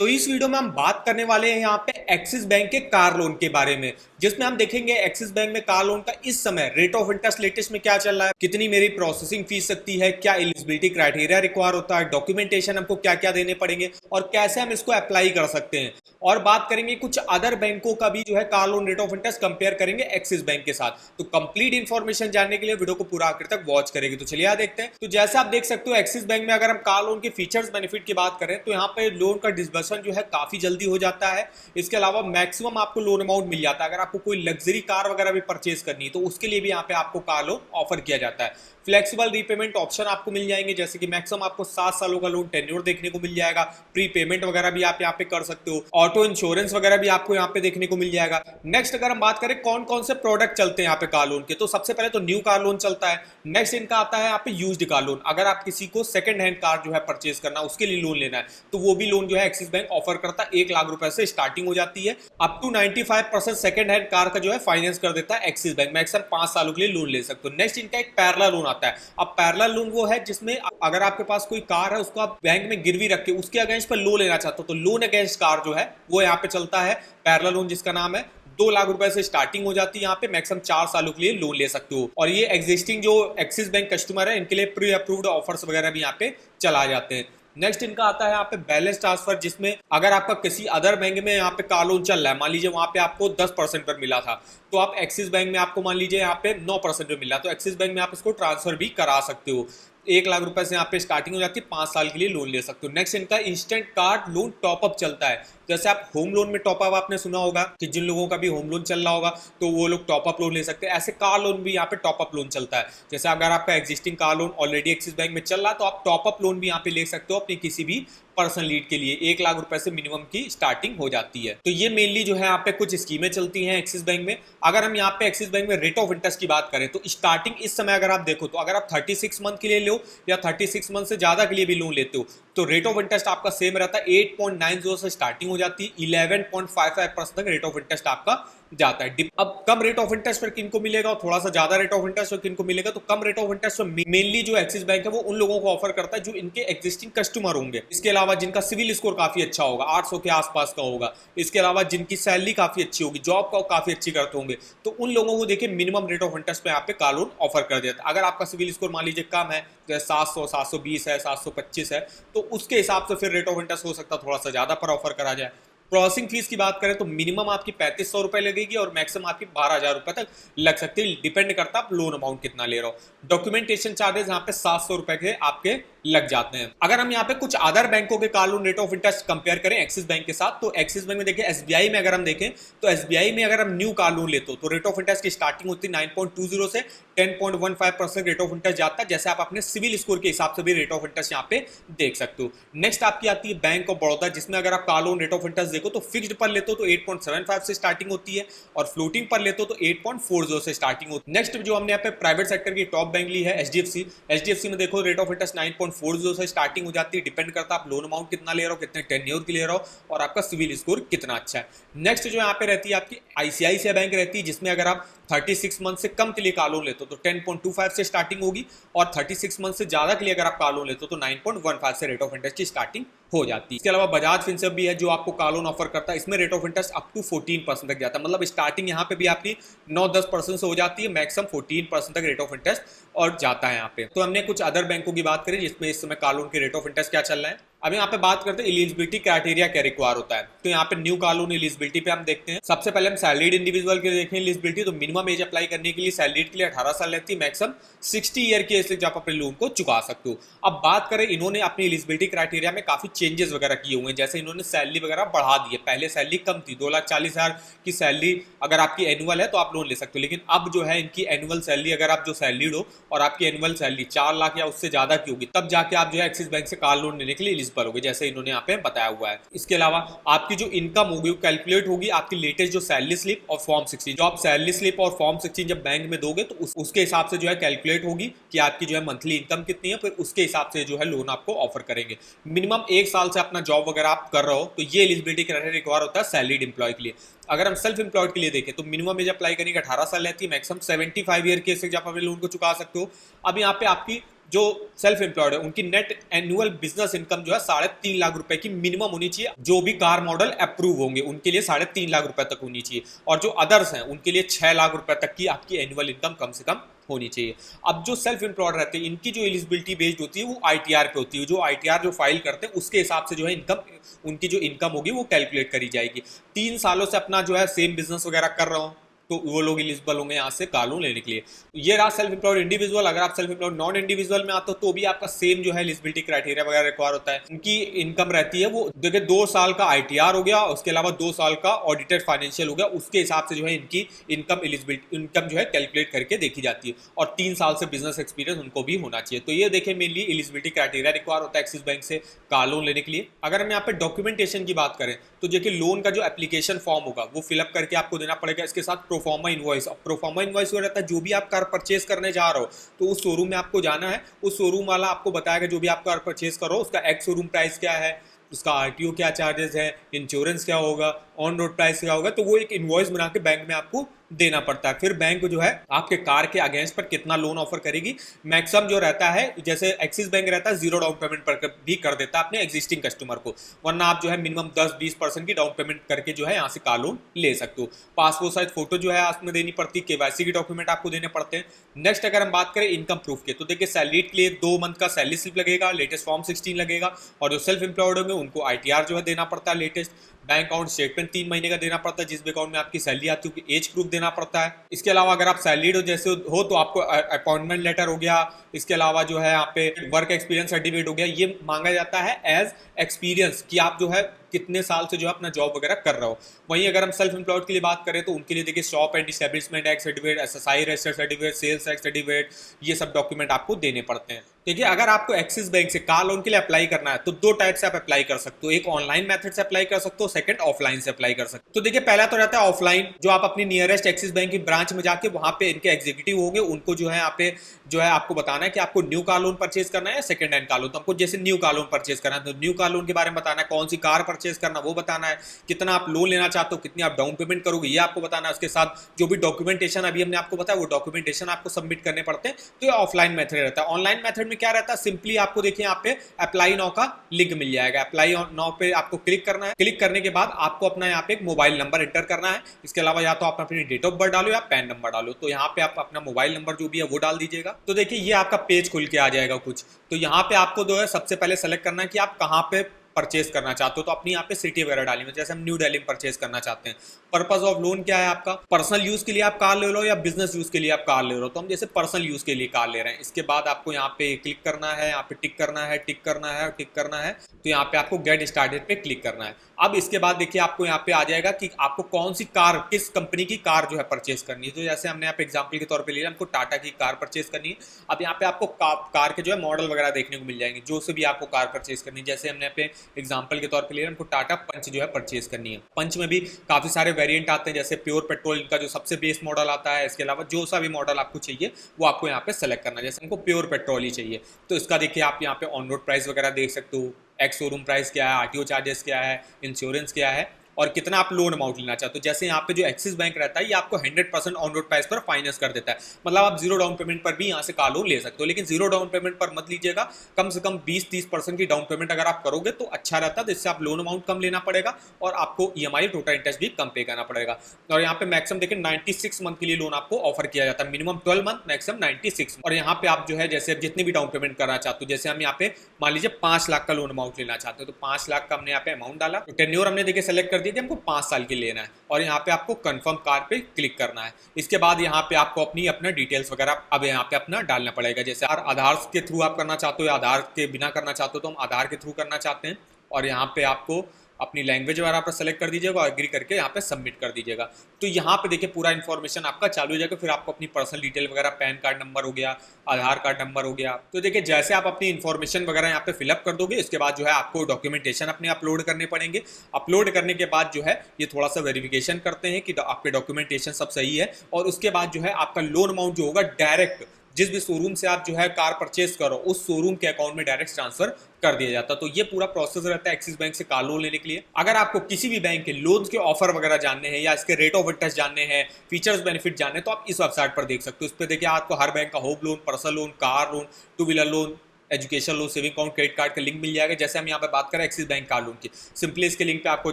तो इस वीडियो में हम बात करने वाले हैं यहाँ पे एक्सिस बैंक के कार लोन के बारे में, जिसमें हम देखेंगे एक्सिस बैंक में कार लोन का इस समय रेट ऑफ इंटरेस्ट लेटेस्ट में क्या चल रहा है, कितनी मेरी प्रोसेसिंग फीस सकती है, क्या एलिजिबिलिटी क्राइटेरिया रिक्वायर होता है, डॉक्यूमेंटेशन हमको क्या क्या देने पड़ेंगे और कैसे हम इसको अप्लाई कर सकते हैं। और बात करेंगे कुछ अदर बैंकों का भी जो है car loan rate of interest compare करेंगे एक्सिस बैंक के साथ। तो कंप्लीट इन्फॉर्मेशन जानने के लिए वीडियो को पूरा आखिर तक वॉच करेंगे। तो चलिए देखते हैं। तो जैसे आप देख सकते हो एक्सिस बैंक में अगर हम कार लोन के फीचर्स बेनिफिट की बात करें तो यहाँ पे लोन का डिसबर्समेंट जो है काफी जल्दी हो जाता है। इसके अलावा मैक्सिमम आपको लोन अमाउंट मिल जाता है। अगर आपको कोई लग्जरी कार वगैरह भी परचेज करनी है तो उसके लिए भी यहाँ पे आपको कार लोन ऑफर किया जाता है। फ्लेक्सिबल रीपेमेंट ऑप्शन आपको मिल जाएंगे, जैसे कि मैक्सिमम आपको 7 सालों का लोन टेन्योर देखने को मिल जाएगा। प्री पेमेंट वगैरह भी आप यहाँ पे कर सकते हो। ऑटो इंश्योरेंस वगैरह भी आपको यहाँ पे देखने को मिल जाएगा। नेक्स्ट अगर हम बात करें कौन कौन से प्रोडक्ट चलते हैं यहाँ पे कार लोन के, तो सबसे पहले तो न्यू कार लोन चलता है। नेक्स्ट इनका आता है यहाँ पे यूज्ड कार लोन। अगर आप किसी को सेकंड हैंड कार जो है परचेज करना है उसके लिए लोन लेना है तो वो भी लोन जो है एक्सिस बैंक ऑफर करता है। 1 लाख रुपए से स्टार्टिंग हो जाती है। Up to 95% second hand car का जो है फाइनेंस कर देता है एक्सिस बैंक। मैक्सिमम 5 सालों के लिए लोन ले सकते हो। नेक्स्ट इनका एक पैरेलल लोन आता है। अब पैरेलल लोन वो है जिसमें अगर आपके पास कोई कार है उसको आप बैंक में गिरवी रख के उसके अगेंस्ट पर लोन लेना चाहते हो तो लोन अगेंस्ट कार जो है वो यहाँ पे चलता है। पैरेलल लोन जिसका नाम है 2 लाख रुपए से स्टार्टिंग हो जाती है। यहाँ पे मैक्सिमम 4 सालों के लिए लोन ले सकते हो। और ये एग्जिस्टिंग जो एक्सिस बैंक कस्टमर है इनके लिए प्री अप्रूव्ड ऑफर्स वगैरह भी यहाँ पे चला जाते हैं। नेक्स्ट इनका आता है यहाँ पे बैलेंस ट्रांसफर, जिसमें अगर आपका किसी अदर बैंक में यहाँ पे कार लोन चल रहा है, मान लीजिए वहां पे आपको 10% पर मिला था तो आप एक्सिस बैंक में आपको मान लीजिए यहाँ पे 9% पे मिला तो एक्सिस बैंक में आप इसको ट्रांसफर भी करा सकते हो। 1 लाख रुपए से यहाँ पे स्टार्टिंग हो जाती है। 5 साल के लिए लोन ले सकते हो। नेक्स्ट इनका इंस्टेंट कार्ड लोन टॉपअप चलता है। जैसे आप होम लोन में टॉपअप आपने सुना होगा कि जिन लोगों का भी होम लोन चल रहा होगा तो वो लोग टॉपअप लोन ले सकते हैं, ऐसे कार लोन भी यहाँ पे टॉपअप लोन चलता है। जैसे अगर आपका existing car loan already axis bank में चल रहा है तो आप टॉपअप लोन भी यहाँ पे ले सकते हो अपनी किसी भी पर्सनल लीड के लिए। 1 लाख रुपए से मिनिमम की स्टार्टिंग हो जाती है। तो ये मेनली जो है यहाँ पे कुछ स्कीमें चलती हैं एक्सिस बैंक में। अगर हम यहाँ पे एक्सिस बैंक में रेट ऑफ इंटरेस्ट की बात करें तो स्टार्टिंग इस समय अगर आप देखो तो अगर आप 36 मंथ के लिए लो या 36 मंथ से ज्यादा के लिए भी लोन लेते हो तो रेट ऑफ इंटरेस्ट आपका सेम रहता है। 8.90 से स्टार्टिंग हो जाती है। 11.55% तक रेट ऑफ इंटरेस्ट आपका जाता है। अब कम रेट ऑफ इंटरेस्ट पर किनको मिलेगा और थोड़ा सा ज्यादा रेट ऑफ इंटरेस्ट पर किनको मिलेगा, तो कम रेट ऑफ इंटरेस्ट पर मेनली जो एक्सिस बैंक है वो उन लोगों को ऑफर करता है जो इनके एग्जिस्टिंग कस्टमर होंगे। इसके अलावा जिनका सिविल स्कोर काफी अच्छा होगा, 800 के आसपास का होगा। इसके अलावा जिनकी सैलरी काफी अच्छी होगी, जॉब का काफी अच्छी करते होंगे, तो उन लोगों को देखिए मिनिमम रेट ऑफ इंटरेस्ट पे यहाँ पे कार लोन ऑफर कर देता है। अगर आपका सिविल स्कोर मान लीजिए कम है, जैसे 700 720 है, 725 है, तो उसके हिसाब से फिर रेट ऑफ इंटरेस्ट हो सकता है थोड़ा सा ज्यादा पर ऑफर करा जाए। प्रोसेसिंग फीस की बात करें तो मिनिमम आपकी 3500 रुपए लगेगी और मैक्सिमम आपकी 12,000 रुपए तक लग सकती है। डिपेंड करता है आप लोन अमाउंट कितना ले रहे हो। डॉक्यूमेंटेशन चार्जेस यहाँ पे 700 रुपए के आपके लग जाते हैं। अगर हम यहाँ पे कुछ अदर बैंकों के car loan rate of interest compare करें एक्सिस बैंक के साथ तो एक्सिस बैंक में देखिए एसबीआई में अगर हम देखें तो एसबीआई में अगर हम न्यू कार लोन लेते हो तो रेट ऑफ इंटरेस्ट की स्टार्टिंग होती है 9.20 से 10.15% रेट ऑफ इंटरेस्ट जाता है। जैसे आप अपने सिविल स्कोर के हिसाब से भी रेट ऑफ इंटरेस्ट यहाँ पे देख सकते हो। नेक्स्ट आपकी आती है बैंक ऑफ बड़ौदा, जिसमें अगर आप car loan rate of interest देखो तो फिक्स्ड पर लेते हो तो 8.75 से स्टार्टिंग होती है और फ्लोटिंग पर लेते हो तो 8.40 से स्टार्टिंग होती है। नेक्स्ट जो हमने यहाँ पे प्राइवेट सेक्टर की टॉप बैंक ली है एचडीएफसी में देखो रेट ऑफ इंटरेस्ट 9.40 से स्टार्टिंग हो जाती है। डिपेंड करता है आप लोन अमाउंट कितना ले रहे हो, कितने टेन्योर के ले रहे हो और आपका सिविल स्कोर कितना अच्छा है। नेक्स्ट जो यहाँ पे रहती है आपकी आईसीआईसीआई बैंक रहती है, जिसमें अगर आप 36 मंथ से कम के लिए कार लोन लेते हो तो 10.25 से स्टार्टिंग होगी और 36 मंथ से ज्यादा के लिए अगर आप कार लोन लेते हो तो 9.15 से रेट ऑफ इंटरेस्ट की स्टार्टिंग हो जाती है। इसके अलावा बजाज फिनसर्व भी है जो आपको कार लोन ऑफर करता है। इसमें rate of interest up to 14% तक जाता है। मतलब स्टार्टिंग यहाँ पे भी आपकी 9-10% से हो जाती है, मैक्सिमम 14% तक रेट ऑफ इंटरेस्ट और जाता है यहाँ पे। तो हमने कुछ अदर बैंकों की बात करी जिसमें इस समय कार लोन के रेट ऑफ इंटरेस्ट क्या चल रहा है। अब यहाँ पे बात करते हैं एलिजिबिलिटी क्राइटेरिया क्या रिक्वायर होता है। तो यहाँ पे न्यू कार लोन एलिजिबिलिटी पे हम देखते हैं। सबसे पहले हम सैलरीड इंडिविजुअल के देखें एलिजिबिलिटी, तो मिनिमम एज अप्लाई करने के लिए सैलरीड के लिए 18 साल रहती है। मैक्सिमम 60 ईयर की एज तक आप अपने लोन को चुका सकते हो। अब बात करें, इन्होंने अपनी एलिजिबिलिटी क्राइटेरिया में काफी चेंजेस वगैरह किए हुए हैं। जैसे इन्होंने सैलरी वगैरह बढ़ा दी है। पहले सैलरी कम थी, 2,40,000 की सैलरी अगर आपकी एनुअल है तो आप लोन ले सकते हो। लेकिन अब जो है इनकी एनुअल सैलरी, अगर आप जो सैलरीड हो और आपकी एनुअल सैलरी 4 लाख या उससे ज्यादा की होगी तब जाके आप जो है एक्सिस बैंक से कार लोन लेने के लिए एलिजिबल होगे, जैसे इन्होंने यहाँ पे बताया हुआ है। इसके अलावा आपकी जो इनकम होगी वो कैलकुलेट होगी आपकी लेटेस्ट जो सैलरी स्लिप और फॉर्म 16। जो आप सैलरी स्लिप और फॉर्म 16 जब बैंक में दोगे तो उसके हिसाब से जो है कैलकुलेट होगी कि आपकी जो है मंथली इनकम कितनी है, फिर उसके हिसाब से जो है लोन आपको ऑफर करेंगे। मिनिमम 1 साल से अपना जॉब वगैरह आप कर रहे हो तो ये एलिजिबिलिटी क्राइटेरिया रिक्वायर होता है सैलरीड एम्प्लॉय के लिए। अगर हम सेल्फ एम्प्लॉयड के लिए देखें तो मिनिमम एज अप्लाई करने की 18 साल रहती है। मैक्सिमम 75 ईयर के से आप अपने लोन को चुका सकते हो। अब यहाँ पे आपकी जो सेल्फ एम्प्लॉयड है उनकी नेट एनुअल बिजनेस इनकम जो है 3.5 लाख रुपए की मिनिमम होनी चाहिए। जो भी कार मॉडल अप्रूव होंगे उनके लिए 3.5 लाख रुपए तक होनी चाहिए, और जो अदर्स हैं उनके लिए 6 लाख रुपए तक की आपकी एनुअल इनकम कम से कम होनी चाहिए। अब जो सेल्फ एम्प्लॉयड रहते हैं इनकी जो एलिजिबिलिटी बेस्ड होती है वो आईटीआर पे होती है। जो आईटीआर जो फाइल करते हैं उसके हिसाब से जो है इनकम, उनकी जो इनकम होगी वो कैलकुलेट करी जाएगी। 3 सालों से अपना जो है सेम बिजनेस वगैरह कर रहा हूँ तो वो लोग एलिजिबल होंगे यहाँ से कार लोन लेने के लिए। ये रहा सेल्फ एम्प्लॉयड इंडिविजुअल। अगर आप सेल्फ एम्प्लॉयड नॉन इंडिविजुअल में आते हो तो भी आपका सेम जो है एलिजिबिलिटी क्राइटेरिया वगैरह रिक्वायर होता है। उनकी इनकम रहती है वो देखिए 2 साल का आईटीआर हो गया, उसके अलावा 2 साल का ऑडिटेड फाइनेंशियल हो गया, उसके हिसाब से जो है इनकी इनकम एलिजिबिलिटी इनकम जो है कैलकुलेट करके देखी जाती है। और 3 साल से बिजनेस एक्सपीरियंस उनको भी होना चाहिए। तो ये देखिए मेनली एलिजिबिलिटी क्राइटेरिया रिक्वायर होता है एक्सिस बैंक से कार लोन लेने के लिए। अगर हम यहाँ पे डॉक्यूमेंटेशन की बात करें तो देखिए लोन का जो एप्लीकेशन फॉर्म होगा वो फिलअप करके आपको देना पड़ेगा। इसके साथ प्रोफार्मा इनवॉइस। प्रोफार्मा इनवॉइस हो रहता है जो भी आप कार परचेज करने जा रहे हो तो उस शोरूम में आपको जाना है, उस शोरूम वाला आपको बताएगा जो भी आप कार परचेज करो उसका एक्स शोरूम प्राइस क्या है, उसका आरटीओ क्या चार्जेस है, इंश्योरेंस क्या होगा, ऑन रोड प्राइस क्या होगा। तो वो एक इनवॉइस बना के बैंक में आपको देना पड़ता है। फिर बैंक जो है आपके कार के अगेंस्ट पर कितना लोन ऑफर करेगी, मैक्सिमम जो रहता है जैसे एक्सिस बैंक रहता है 0 डाउन पेमेंट पर भी कर देता है अपने एग्जिस्टिंग कस्टमर को, वरना आप जो है मिनिमम 10-20% की डाउन पेमेंट करके जो है यहाँ से कार लोन ले सकते हो। पासपोर्ट साइज फोटो जो है उसमें देनी पड़ती है, केवाईसी के डॉक्यूमेंट आपको देने पड़ते हैं। नेक्स्ट अगर हम बात करें इनकम प्रूफ के तो देखिए सैलरी के लिए 2 मंथ का सैलरी स्लिप लगेगा, लेटेस्ट फॉर्म 16 लगेगा, और जो सेल्फ एम्प्लॉयड होंगे उनको आईटीआर जो है देना पड़ता है लेटेस्ट। बैंक अकाउंट स्टेटमेंट 3 महीने का देना पड़ता है जिस भी अकाउंट में आपकी सैलरी आती है, एज प्रूफ देना पड़ता है। इसके अलावा अगर आप सैलरीड हो जैसे हो तो आपको अपॉइंटमेंट लेटर हो गया, इसके अलावा जो है यहाँ पे वर्क एक्सपीरियंस सर्टिफिकेट हो गया। ये मांगा जाता है एज एक्सपीरियंस कि आप जो है कितने साल से जो है अपना जॉब वगैरह कर रहे हो। वहीं अगर हम सेल्फ एम्प्लॉयड के लिए बात करें तो उनके लिए देखिए shop and establishment act certificate, SSI registered certificate, sales act certificate, ये सब डॉक्यूमेंट आपको देने पड़ते हैं। देखिए अगर आपको एक्सिस बैंक से कार लोन के लिए अप्लाई करना है तो 2 टाइप से आप अप्लाई कर सकते हो, एक ऑनलाइन मेथड से अप्लाई कर सकते हो, सेकंड ऑफलाइन से अप्लाई कर सकते हो। तो देखिए पहला तो रहता है ऑफलाइन, जो आप अपनी नियरेस्ट एक्सिस बैंक की ब्रांच में जाके वहां पे इनके एग्जीक्यूटिव होंगे, उनको जो है यहाँ पे जो है आपको बताना है कि आपको न्यू कार लोन परचेज करना है या सेकंड हैंड कार लोन। तो आपको जैसे न्यू कार लोन परचेज करना है तो न्यू कार लोन के बारे में बताना है, कौन सी कार परचेज करना वो बताना है, कितना आप लोन लेना चाहते हो, कितनी आप डाउन पेमेंट करोगे ये आपको बताना है। उसके साथ जो भी डॉक्यूमेंटेशन अभी हमने आपको बताया वो डॉक्यूमेंटेशन आपको सबमिट करने पड़ते हैं। तो ये ऑफलाइन मेथड रहता है। ऑनलाइन मेथड में क्या रहता है, सिंपली आपको देखिए यहाँ पे अप्लाई नाउ का लिंक मिल जाएगा, अप्लाई नाउ पे आपको क्लिक करना है। क्लिक करने के बाद आपको अपना यहाँ पे एक मोबाइल नंबर एंटर करना है। इसके अलावा या तो आप अपनी डेट ऑफ बर्थ डालो या पैन नंबर डालो। तो यहाँ पे आप अपना मोबाइल नंबर जो भी है वो डाल दीजिएगा। तो देखिए ये आपका पेज खुल के आ जाएगा कुछ। तो यहाँ पे आपको जो है सबसे पहले सेलेक्ट करना है कि आप कहाँ पे परचेज करना चाहते हो। तो अपनी यहाँ पे सिटी वगैरह डाली में, जैसे हम न्यू दिल्ली में परचेज करना चाहते हैं। पर्पस ऑफ लोन क्या है आपका, पर्सनल यूज के लिए आप कार ले लो या बिजनेस यूज के लिए आप कार ले लो। तो हम जैसे पर्सनल यूज के लिए कार ले रहे हैं। इसके बाद आपको यहाँ पे क्लिक करना है, यहाँ पे टिक करना है, टिक करना है, टिक करना है। तो यहाँ पे आपको गेट स्टार्टेड पे क्लिक करना है। अब इसके बाद देखिए आपको यहाँ पे आ जाएगा कि आपको कौन सी कार, किस कंपनी की कार जो है परचेज करनी है। तो जैसे हमने यहाँ पे एग्जाम्पल के तौर पे लिया, हमको टाटा की कार परचेज करनी है। अब यहाँ पे आपको कार के जो है मॉडल वगैरह देखने को मिल जाएंगे, जो से भी आपको कार परचेज करनी है। जैसे हमने यहाँ पे एग्जाम्पल के तौर पे लिया, हमको टाटा पंच जो है परचेज करनी है। पंच में भी काफी सारे वेरिएंट आते हैं, जैसे प्योर पेट्रोल का जो सबसे बेस मॉडल आता है। इसके अलावा जो सा भी मॉडल आपको चाहिए वो आपको यहाँ पे सेलेक्ट करना है। जैसे हमको प्योर पेट्रोल ही चाहिए तो इसका देखिए आप यहाँ पे ऑन रोड प्राइस वगैरह देख सकते हो, एक्स शोरूम प्राइस क्या है, आरटीओ चार्जेस क्या है, इंश्योरेंस क्या है, और कितना आप लोन अमाउंट लेना चाहते हो। जैसे यहाँ पे जो एक्सिस बैंक रहता है ये आपको 100% ऑन रोड प्राइस पर फाइनेंस कर देता है। मतलब आप 0 डाउन पेमेंट पर भी यहाँ से कार लोन ले सकते हो, लेकिन 0 डाउन पेमेंट पर मत लीजिएगा। कम से कम 20-30% की डाउन पेमेंट अगर आप करोगे तो अच्छा रहता है, जिससे आप लोन अमाउंट कम लेना पड़ेगा और आपको ईएमआई टोटल इंटरेस्ट भी कम पे करना पड़ेगा। और यहाँ पे मैक्सिमम देखिए 96 मंथ के लिए लोन आपको ऑफर किया जाता है, मिनिमम 12 मंथ, मैक्सिमम 96। और यहाँ पे आप जो है जैसे जितनी भी डाउन पेमेंट करना चाहते हो, जैसे हम यहाँ पे मान लीजिए 5 लाख का लोन अमाउंट लेना चाहते हो तो 5 लाख का हमने यहाँ पे अमाउंट डाला। तो टेन्योर हमने देखिए सेलेक्ट कर दिया कि हमको 5 साल के लेना है, और यहाँ पे आपको कंफर्म कार पे क्लिक करना है। इसके बाद यहाँ पे आपको अपना डिटेल्स वगैरह अब यहाँ पे अपना डालना पड़ेगा। जैसे आधार के थ्रू आप करना चाहते हो या आधार के बिना करना चाहते हो, तो हम आधार के थ्रू करना चाहते हैं। और यहाँ पे आपको अपनी लैंग्वेज वगैरह पर सेलेक्ट कर दीजिएगा और एग्री करके यहाँ पे सबमिट कर दीजिएगा। तो यहाँ पे देखिए पूरा इन्फॉर्मेशन आपका चालू हो जाएगा। फिर आपको अपनी पर्सनल डिटेल वगैरह, पैन कार्ड नंबर हो गया, आधार कार्ड नंबर हो गया। तो देखिए जैसे आप अपनी इन्फॉर्मेशन वगैरह यहाँ पे फिलअप कर दोगे, इसके बाद जो है आपको डॉक्यूमेंटेशन अपने अपलोड करने पड़ेंगे। अपलोड करने के बाद जो है ये थोड़ा सा वेरिफिकेशन करते हैं कि आपके डॉक्यूमेंटेशन सब सही है, और उसके बाद जो है आपका लोन अमाउंट जो होगा डायरेक्ट जिस भी शोरूम से आप जो है कार परचेस करो उस शोरूम के अकाउंट में डायरेक्ट ट्रांसफर कर दिया जाता है। तो ये पूरा प्रोसेस रहता है एक्सिस बैंक से कार लोन लेने के लिए। अगर आपको किसी भी बैंक के लोन के ऑफर वगैरह जानने हैं या इसके रेट ऑफ इंटरेस्ट जानने हैं, फीचर्स बेनिफिट जानने हैं, तो आप इस वेबसाइट पर देख सकते हो। इस पर देखिए आपको हर बैंक का home loan, personal loan, car loan, two wheeler loan, education loan, saving account, credit card का लिंक मिल जाएगा। जैसे हम यहाँ पे बात करें एक्सिस बैंक कार लोन की, सिंपली इसके लिंक पे आपको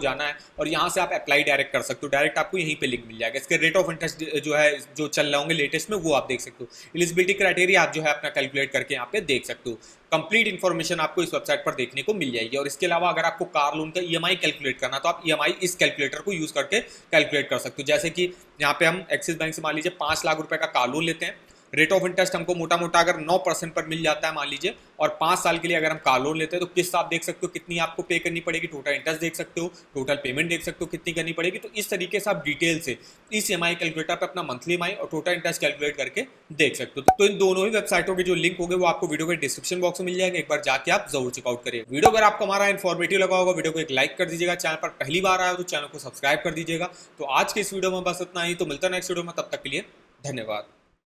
जाना है और यहाँ से आप अप्लाई डायरेक्ट कर सकते हो। डायरेक्ट आपको यहीं पे लिंक मिल जाएगा। इसके रेट ऑफ इंटरेस्ट जो है जो चल रहे होंगे लेटेस्ट में वो आप देख सकते हो। एलिजिबिलिटी क्राइटेरिया आप जो है अपना कैलकुलेट करके यहाँ पे देख सकते हो। कंप्लीट इन्फॉर्मेशन आपको इस वेबसाइट पर देखने को मिल जाएगी। और इसके अलावा अगर आपको कार लोन का ईएमआई कैलकुलेट करना तो आप ईएमआई इस कैलकुलेटर को यूज करके कैलकुलेट कर सकते हो। जैसे कि यहाँ पे हम एक्सिस बैंक से मान लीजिए 5 लाख रुपए का कार लोन लेते हैं, रेट ऑफ इंटरेस्ट हमको मोटा मोटा अगर 9% पर मिल जाता है मान लीजिए, और 5 साल के लिए अगर हम कार लोन लेते हैं तो किस्त आप देख सकते हो कितनी आपको पे करनी पड़ेगी, टोटल इंटरेस्ट देख सकते हो, टोटल पेमेंट देख सकते हो कितनी करनी पड़ेगी। तो इस तरीके से आप डिटेल से इस ईएमआई कैलकुलेटर पर अपना मंथली ईएमआई और टोटल इंटरेस्ट कैलकुलेट करके देख सकते हो। तो इन दोनों ही वेबसाइटों के जो लिंक होंगे वो आपको वीडियो के डिस्क्रिप्शन बॉक्स में मिल जाएंगे। एक बार जाके आप जरूर चेकआउट करिए। वीडियो अगर आपको हमारा इन्फॉर्मेटिव लगा होगा, वीडियो को एक लाइक कर दीजिएगा। चैनल पर पहली बार आया तो चैनल को सब्सक्राइब कर दीजिएगा। तो आज के इस वीडियो में बस इतना ही, तो मिलता है नेक्स्ट वीडियो में, तब तक के लिए धन्यवाद।